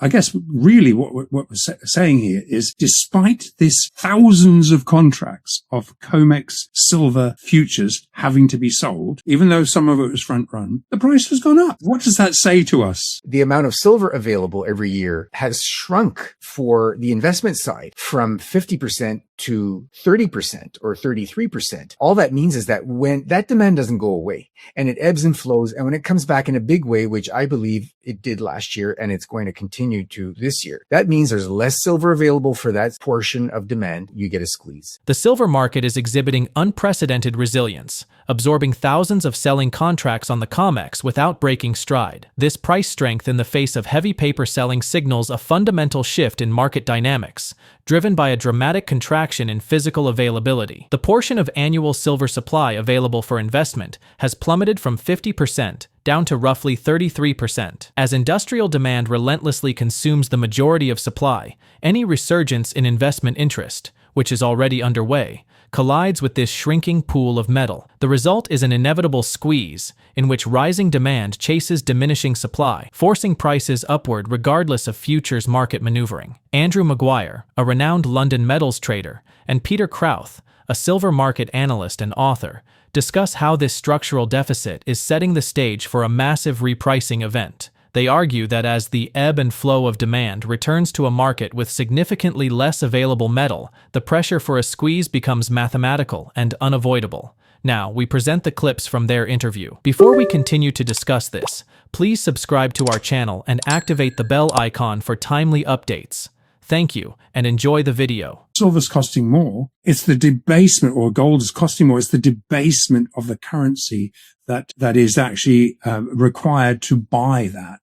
I guess really what we're saying here is, despite this thousands of contracts of COMEX silver futures having to be sold, even though some of it was front run, the price has gone up. What does that say to us? The amount of silver available every year has shrunk for the investment side from 50% to 30% or 33%. All that means is that when that demand doesn't go away and it ebbs and flows, and when it comes back in a big way, which I believe it did last year and it's going to continue to this year, that means there's less silver available for that portion of demand. You get a squeeze. The silver market is exhibiting unprecedented resilience, absorbing thousands of selling contracts on the COMEX without breaking stride. This price strength in the face of heavy paper selling signals a fundamental shift in market dynamics, driven by a dramatic contraction in physical availability. The portion of annual silver supply available for investment has plummeted from 50% down to roughly 33%. As industrial demand relentlessly consumes the majority of supply, any resurgence in investment interest, which is already underway, collides with this shrinking pool of metal. The result is an inevitable squeeze, in which rising demand chases diminishing supply, forcing prices upward regardless of futures market maneuvering. Andrew Maguire, a renowned London metals trader, and Peter Krauth, a silver market analyst and author, discuss how this structural deficit is setting the stage for a massive repricing event. They argue that as the ebb and flow of demand returns to a market with significantly less available metal, the pressure for a squeeze becomes mathematical and unavoidable. Now, we present the clips from their interview. Before we continue to discuss this, please subscribe to our channel and activate the bell icon for timely updates. Thank you, and enjoy the video. Silver's costing more. It's the debasement, or gold is costing more. It's the debasement of the currency that is actually required to buy that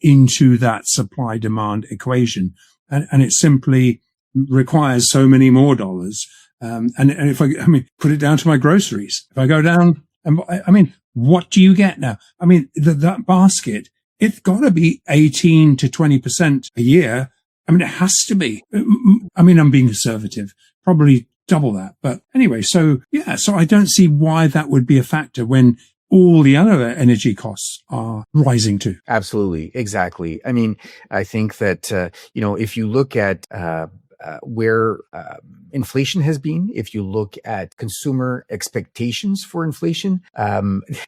into that supply-demand equation. And it simply requires so many more dollars. And if I put it down to my groceries, if I go down, what do you get now? That basket, it's got to be 18 to 20% a year. It has to be. I'm being conservative, probably double that. But anyway, so I don't see why that would be a factor when all the other energy costs are rising too. Absolutely. Exactly. I think that, if you look at where inflation has been, if you look at consumer expectations for inflation,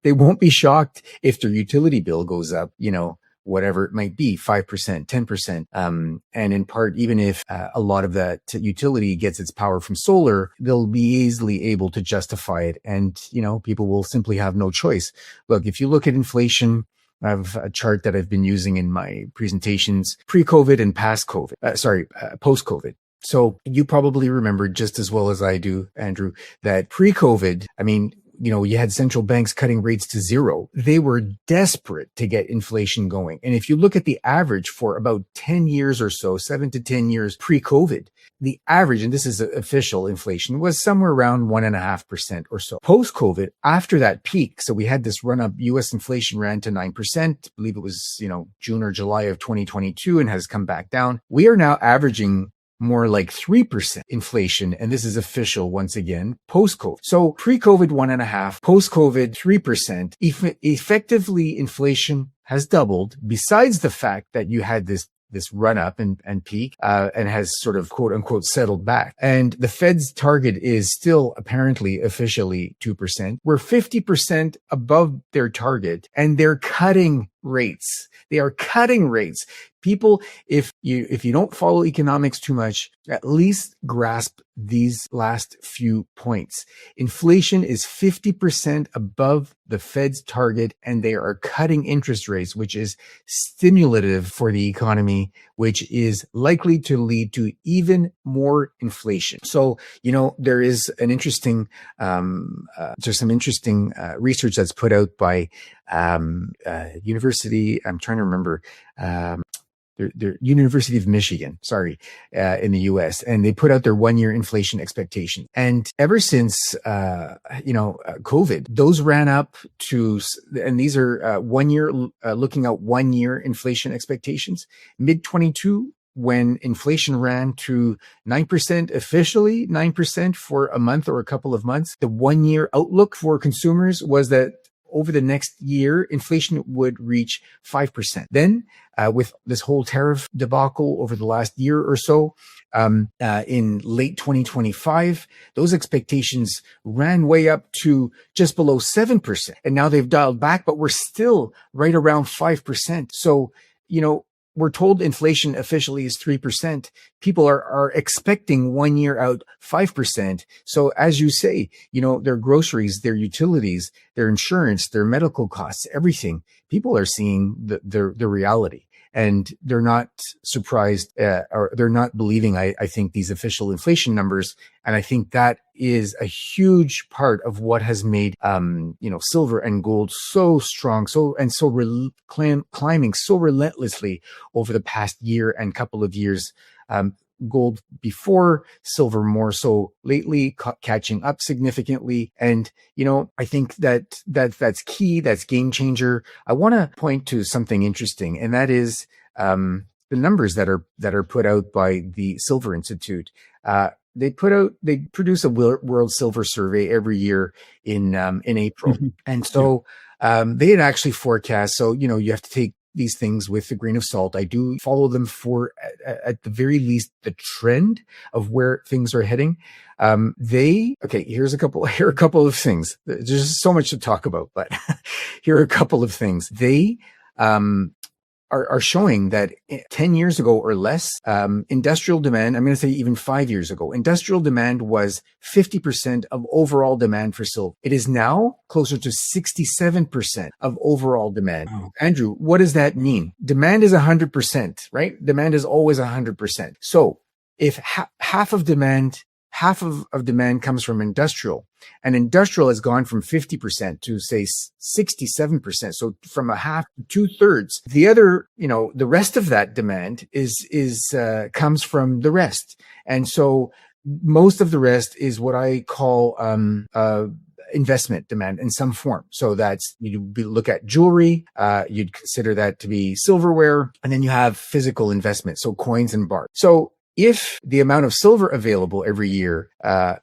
they won't be shocked if their utility bill goes up, whatever it might be, 5%, 10%. And in part, even if a lot of that utility gets its power from solar, they'll be easily able to justify it. And, people will simply have no choice. Look, if you look at inflation, I have a chart that I've been using in my presentations, pre-COVID and post-COVID. So you probably remember just as well as I do, Andrew, that pre-COVID, you had central banks cutting rates to zero. They were desperate to get inflation going. And if you look at the average for about 10 years or so, 7 to 10 years pre-COVID, the average, and this is official inflation, was somewhere around 1.5% or so. Post-COVID, after that peak, so we had this run up, US inflation ran to 9%, I believe it was, June or July of 2022, and has come back down. We are now averaging more like 3% inflation. And this is official once again, post-COVID. So pre-COVID 1.5%, post-COVID 3%. Effectively, inflation has doubled, besides the fact that you had this run up and peak, and has sort of quote unquote settled back. And the Fed's target is still apparently officially 2%. We're 50% above their target, and they're cutting rates. They are cutting rates. People, if you don't follow economics too much, at least grasp these last few points. Inflation is 50% above the Fed's target, and they are cutting interest rates, which is stimulative for the economy, which is likely to lead to even more inflation. So, there is an interesting, there's some interesting research that's put out by university. I'm trying to remember. The University of Michigan, in the US, and they put out their 1-year inflation expectation. And ever since, COVID, those ran up to, and these are 1 year, looking at 1 year inflation expectations, mid-22, when inflation ran to 9%, officially 9% for a month or a couple of months. The 1 year outlook for consumers was that over the next year, inflation would reach 5%. Then, with this whole tariff debacle over the last year or so, in late 2025, those expectations ran way up to just below 7%. And now they've dialed back, but we're still right around 5%. So, we're told inflation officially is 3%. People are expecting 1 year out 5%. So as you say, their groceries, their utilities, their insurance, their medical costs, everything, people are seeing the reality. And they're not surprised, or they're not believing, I think, these official inflation numbers. And I think that is a huge part of what has made, silver and gold so strong, climbing so relentlessly over the past year and couple of years. Gold before, silver more so lately, catching up significantly. And, I think that's key. That's game changer. I want to point to something interesting, and that is the numbers that are put out by the Silver Institute. They produce a World Silver Survey every year in April. Mm-hmm. And so they had actually forecast. So, you have to take these things with a grain of salt. I do follow them for, at the very least, the trend of where things are heading. Here are a couple of things. There's so much to talk about, but here are a couple of things. They, are showing that 10 years ago or less, industrial demand, I'm going to say even 5 years ago, industrial demand was 50% of overall demand for silver. It is now closer to 67% of overall demand. Oh. Andrew, what does that mean? Demand is 100%, right? Demand is always 100%. So if half of demand comes from industrial, and industrial has gone from 50% to say 67%. So from a half to 2/3, the other, the rest of that demand comes from the rest. And so most of the rest is what I call, investment demand in some form. So that's, you look at jewelry, you'd consider that to be silverware, and then you have physical investment. So coins and bars. So if the amount of silver available every year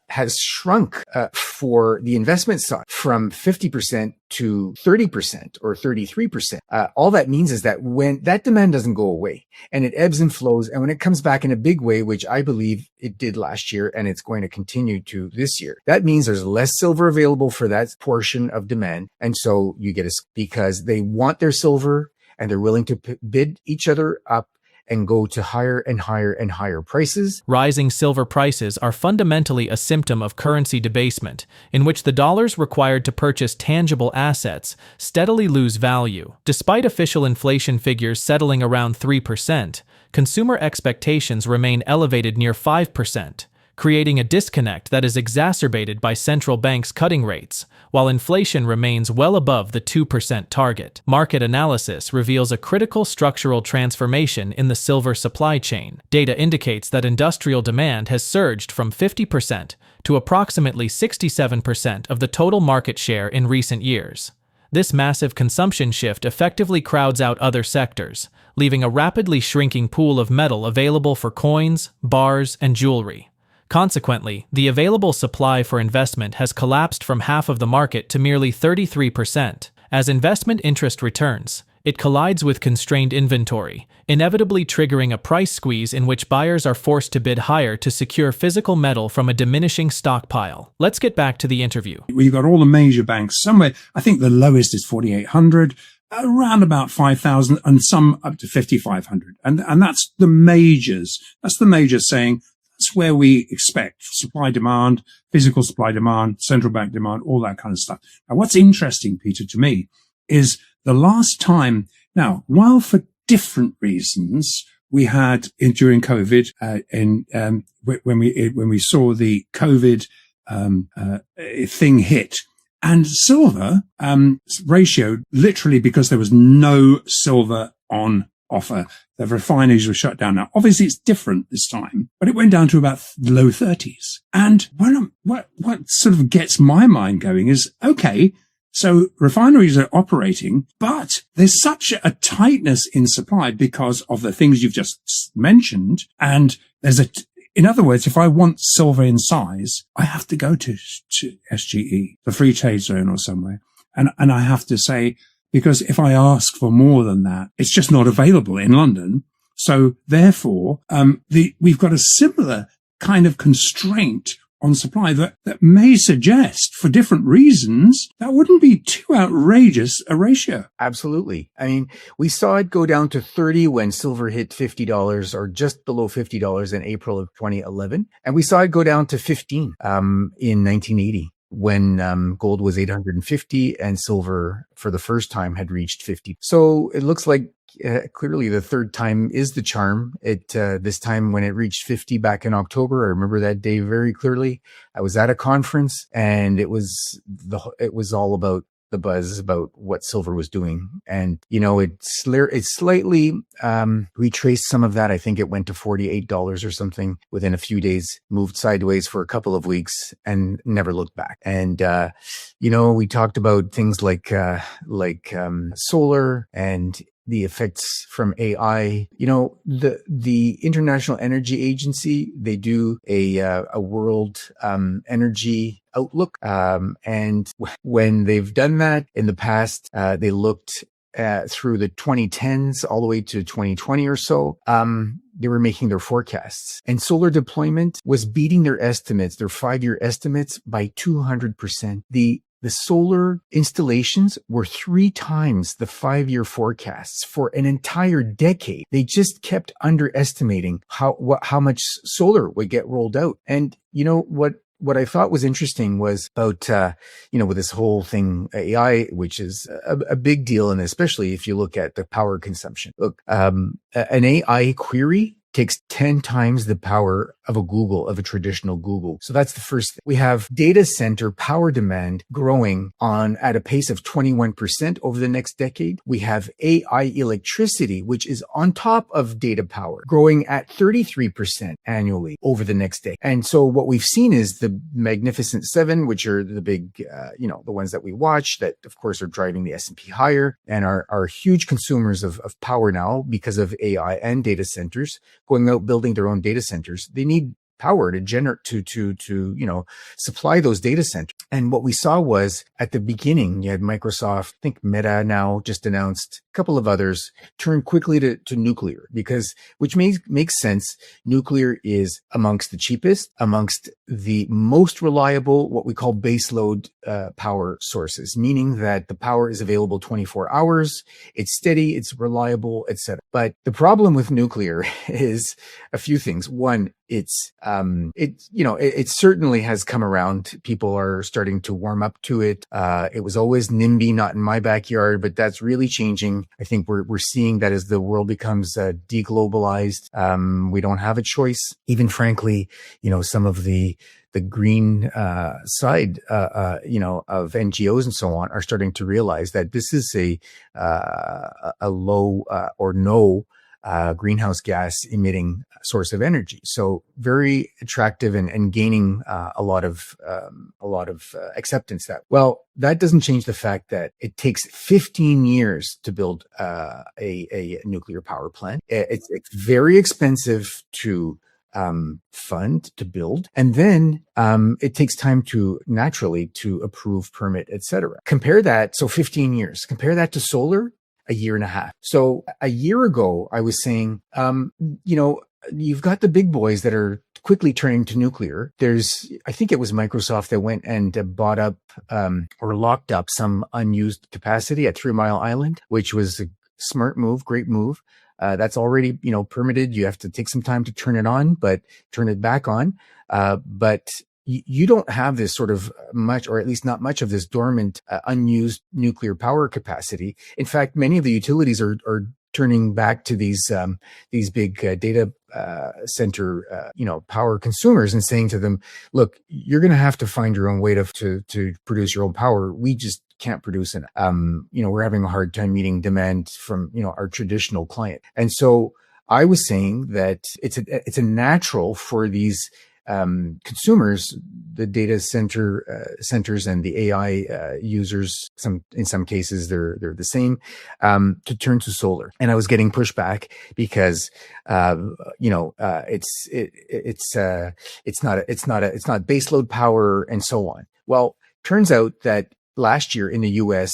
has shrunk for the investment side from 50% to 30% or 33%, all that means is that when that demand doesn't go away and it ebbs and flows, and when it comes back in a big way, which I believe it did last year and it's going to continue to this year, that means there's less silver available for that portion of demand. And so you get because they want their silver and they're willing to bid each other up and go to higher and higher and higher prices. Rising silver prices are fundamentally a symptom of currency debasement, in which the dollars required to purchase tangible assets steadily lose value. Despite official inflation figures settling around 3%, consumer expectations remain elevated near 5%, creating a disconnect that is exacerbated by central banks cutting rates, while inflation remains well above the 2% target. Market analysis reveals a critical structural transformation in the silver supply chain. Data indicates that industrial demand has surged from 50% to approximately 67% of the total market share in recent years. This massive consumption shift effectively crowds out other sectors, leaving a rapidly shrinking pool of metal available for coins, bars, and jewelry. Consequently, the available supply for investment has collapsed from half of the market to merely 33%. As investment interest returns, it collides with constrained inventory, inevitably triggering a price squeeze in which buyers are forced to bid higher to secure physical metal from a diminishing stockpile. Let's get back to the interview. We've got all the major banks somewhere. I think the lowest is 4,800. Around about 5,000, and some up to 5,500. And that's the majors. That's the majors saying, that's where we expect supply demand, physical supply demand, central bank demand, all that kind of stuff. Now, what's interesting, Peter, to me, is the last time, now, while for different reasons, we had during COVID, when we saw the COVID thing hit, and silver ratio, literally because there was no silver on offer. The refineries were shut down. Now, obviously it's different this time, but it went down to about low 30s. And what sort of gets my mind going is, okay, so refineries are operating, but there's such a tightness in supply because of the things you've just mentioned. And in other words, if I want silver in size, I have to go to SGE, the free trade zone or somewhere. And I have to say, because if I ask for more than that, it's just not available in London. So therefore, we've got a similar kind of constraint on supply that may suggest, for different reasons, that wouldn't be too outrageous a ratio. Absolutely. I mean, we saw it go down to 30 when silver hit $50 or just below $50 in April of 2011. And we saw it go down to 15 in 1980 when gold was 850 and silver for the first time had reached 50. So it looks like clearly the third time is the charm. This time when it reached 50 back in October, I remember that day very clearly. I was at a conference and it was all about the buzz about what silver was doing. And, it slightly retraced some of that. I think it went to $48 or something within a few days, moved sideways for a couple of weeks and never looked back. And, we talked about things like solar and the effects from AI. The International Energy Agency, they do a world energy outlook. And when they've done that in the past, they looked through the 2010s all the way to 2020 or so. They were making their forecasts, and solar deployment was beating their estimates, their 5-year estimates, by 200%. The solar installations were 3 times the 5-year forecasts for an entire decade. They just kept underestimating how much solar would get rolled out. And what I thought was interesting was about, with this whole thing, AI, which is a big deal, and especially if you look at the power consumption. Look, an AI query takes 10 times the power of a traditional Google. So that's the first thing. We have data center power demand growing at a pace of 21% over the next decade. We have AI electricity, which is on top of data power, growing at 33% annually over the next decade. And so what we've seen is the Magnificent Seven, which are the big, the ones that we watch that of course are driving the S&P higher and are huge consumers of power now because of AI and data centers going out building their own data centers. They need power to generate to supply those data centers. And what we saw was at the beginning, you had Microsoft, I think Meta now just announced, a couple of others turn quickly to nuclear which makes sense. Nuclear is amongst the cheapest, amongst the most reliable, what we call baseload power sources, meaning that the power is available 24 hours, it's steady, it's reliable, etc. But the problem with nuclear is a few things. One, it certainly has come around. People are starting to warm up to it. It was always NIMBY, not in my backyard, but that's really changing. I think we're seeing that as the world becomes deglobalized. We don't have a choice. Even frankly, some of the green side, of NGOs and so on are starting to realize that this is a low or no greenhouse gas emitting source of energy. So very attractive and gaining a lot of acceptance. That doesn't change the fact that it takes 15 years to build a nuclear power plant. It's very expensive to fund, to build, and then it takes time to approve, permit, etc. Compare that, so 15 years. Compare that to solar, a year and a half. So a year ago, I was saying, you've got the big boys that are quickly turning to nuclear. I think it was Microsoft that went and bought up or locked up some unused capacity at 3 Mile Island, which was a smart move, great move. That's already, permitted. You have to take some time to turn it on, but turn it back on. But you don't have this sort of much, or at least not much of this dormant, unused nuclear power capacity. In fact, many of the utilities are turning back to these big data center, power consumers and saying to them, look, you're going to have to find your own way to produce your own power. We just can't produce it. We're having a hard time meeting demand from, our traditional client. And so I was saying that it's a natural for these consumers, the data centers and the AI users, in some cases they're the same, to turn to solar. And I was getting pushback because it's not baseload power and so on. Well, turns out that last year in the US,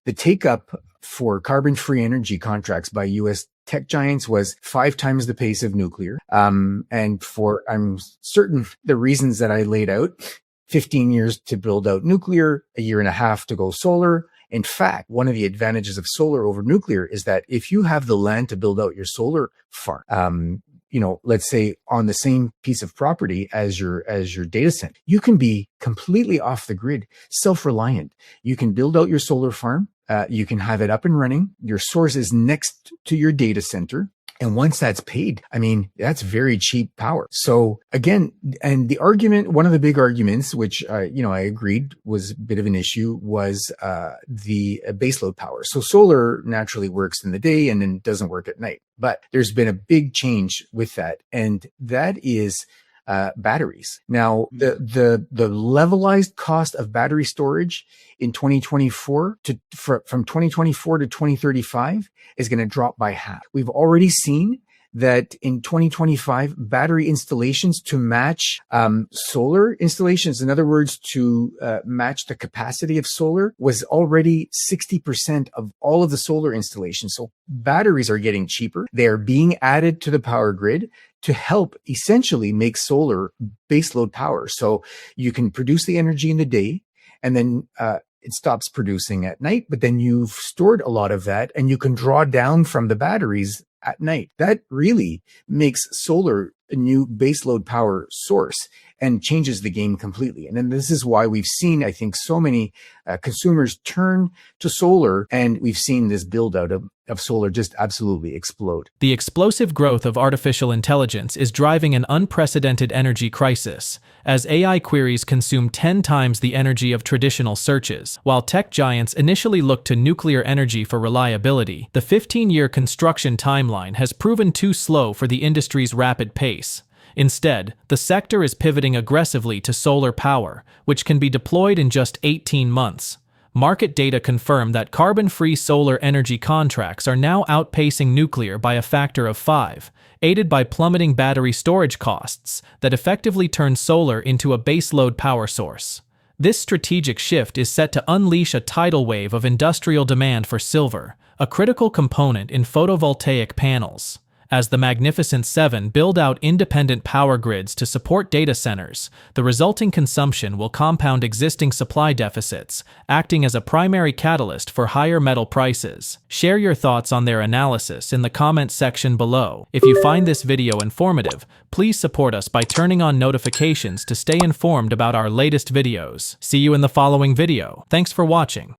the take up for carbon-free energy contracts by US tech giants was 5 times the pace of nuclear. And for, I'm certain the reasons that I laid out, 15 years to build out nuclear, a year and a half to go solar. In fact, one of the advantages of solar over nuclear is that if you have the land to build out your solar farm, let's say on the same piece of property as your data center, you can be completely off the grid, self-reliant. You can build out your solar farm. You can have it up and running. Your source is next to your data center. And once that's paid, I mean, that's very cheap power. So again, and the argument, one of the big arguments, which, I agreed was a bit of an issue, was the baseload power. So solar naturally works in the day and then doesn't work at night. But there's been a big change with that. And that is batteries. Now, the levelized cost of battery storage in 2024 from 2024 to 2035 is going to drop by half. We've already seen that in 2025, battery installations to match solar installations, in other words, to match the capacity of solar, was already 60% of all of the solar installations. So batteries are getting cheaper. They are being added to the power grid to help essentially make solar baseload power. So you can produce the energy in the day and then it stops producing at night, but then you've stored a lot of that and you can draw down from the batteries at night. That really makes solar a new baseload power source and changes the game completely. And then this is why we've seen, I think, so many consumers turn to solar, and we've seen this build out of solar just absolutely explode. The explosive growth of artificial intelligence is driving an unprecedented energy crisis, as AI queries consume 10 times the energy of traditional searches. While tech giants initially looked to nuclear energy for reliability, the 15-year construction timeline has proven too slow for the industry's rapid pace. Instead, the sector is pivoting aggressively to solar power, which can be deployed in just 18 months. Market data confirm that carbon-free solar energy contracts are now outpacing nuclear by a factor of 5, aided by plummeting battery storage costs that effectively turn solar into a baseload power source. This strategic shift is set to unleash a tidal wave of industrial demand for silver, a critical component in photovoltaic panels. As the Magnificent Seven build out independent power grids to support data centers, the resulting consumption will compound existing supply deficits, acting as a primary catalyst for higher metal prices. Share your thoughts on their analysis in the comments section below. If you find this video informative, please support us by turning on notifications to stay informed about our latest videos. See you in the following video. Thanks for watching.